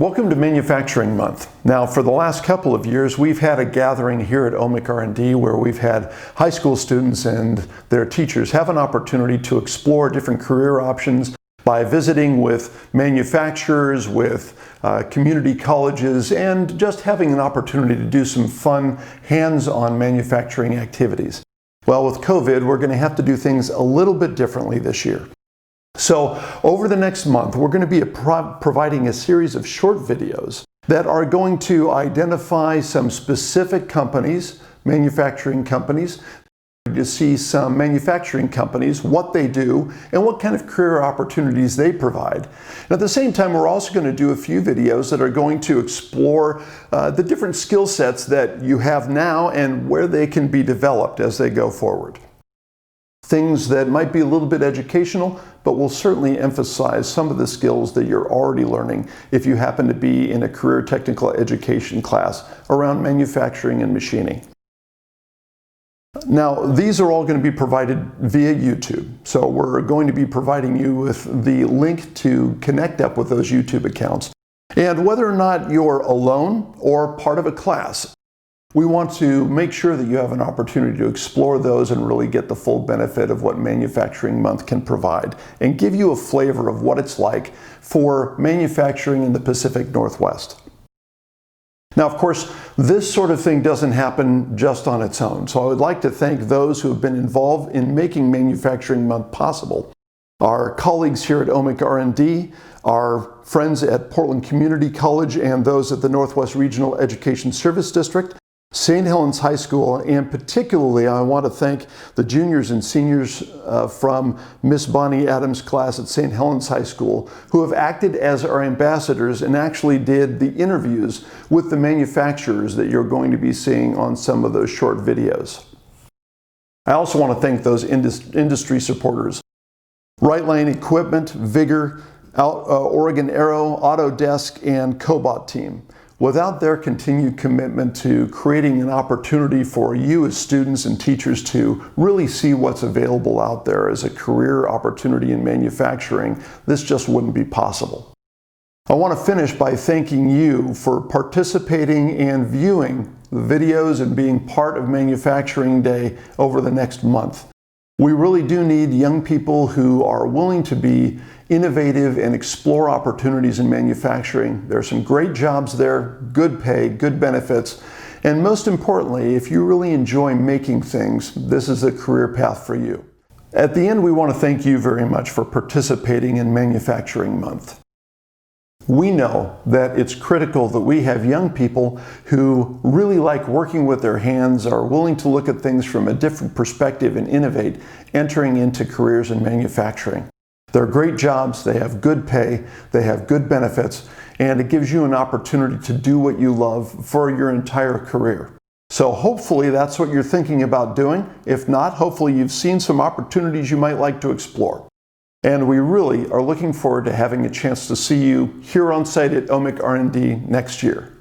Welcome to Manufacturing Month. Now, for the last couple of years, we've had a gathering here at OMIC R&D where we've had high school students and their teachers have an opportunity to explore different career options by visiting with manufacturers, with community colleges, and just having an opportunity to do some fun, hands-on manufacturing activities. Well, with COVID, we're going to have to do things a little bit differently this year. So over the next month, we're going to be providing a series of short videos that are going to identify some specific companies, manufacturing companies, to see some manufacturing companies, what they do, and what kind of career opportunities they provide. And at the same time, we're also going to do a few videos that are going to explore the different skill sets that you have now and where they can be developed as they go forward. Things that might be a little bit educational, but will certainly emphasize some of the skills that you're already learning if you happen to be in a career technical education class around manufacturing and machining. Now, these are all going to be provided via YouTube. So we're going to be providing you with the link to connect up with those YouTube accounts. And whether or not you're alone or part of a class, we want to make sure that you have an opportunity to explore those and really get the full benefit of what Manufacturing Month can provide and give you a flavor of what it's like for manufacturing in the Pacific Northwest. Now, of course, this sort of thing doesn't happen just on its own. So I would like to thank those who have been involved in making Manufacturing Month possible. Our colleagues here at OMIC R&D, our friends at Portland Community College, and those at the Northwest Regional Education Service District, St. Helens High School, and particularly I want to thank the juniors and seniors from Miss Bonnie Adams' class at St. Helens High School who have acted as our ambassadors and actually did the interviews with the manufacturers that you're going to be seeing on some of those short videos. I also want to thank those industry supporters: Right Lane Equipment, Vigor, Oregon Aero, Autodesk, and Cobot Team. Without their continued commitment to creating an opportunity for you as students and teachers to really see what's available out there as a career opportunity in manufacturing, this just wouldn't be possible. I want to finish by thanking you for participating and viewing the videos and being part of Manufacturing Day over the next month. We really do need young people who are willing to be innovative and explore opportunities in manufacturing. There are some great jobs there, good pay, good benefits, and most importantly, if you really enjoy making things, this is a career path for you. At the end, we want to thank you very much for participating in Manufacturing Month. We know that it's critical that we have young people who really like working with their hands, are willing to look at things from a different perspective and innovate, entering into careers in manufacturing. They're great jobs, they have good pay, they have good benefits, and it gives you an opportunity to do what you love for your entire career. So hopefully that's what you're thinking about doing. If not, hopefully you've seen some opportunities you might like to explore. And we really are looking forward to having a chance to see you here on site at OMIC R&D next year.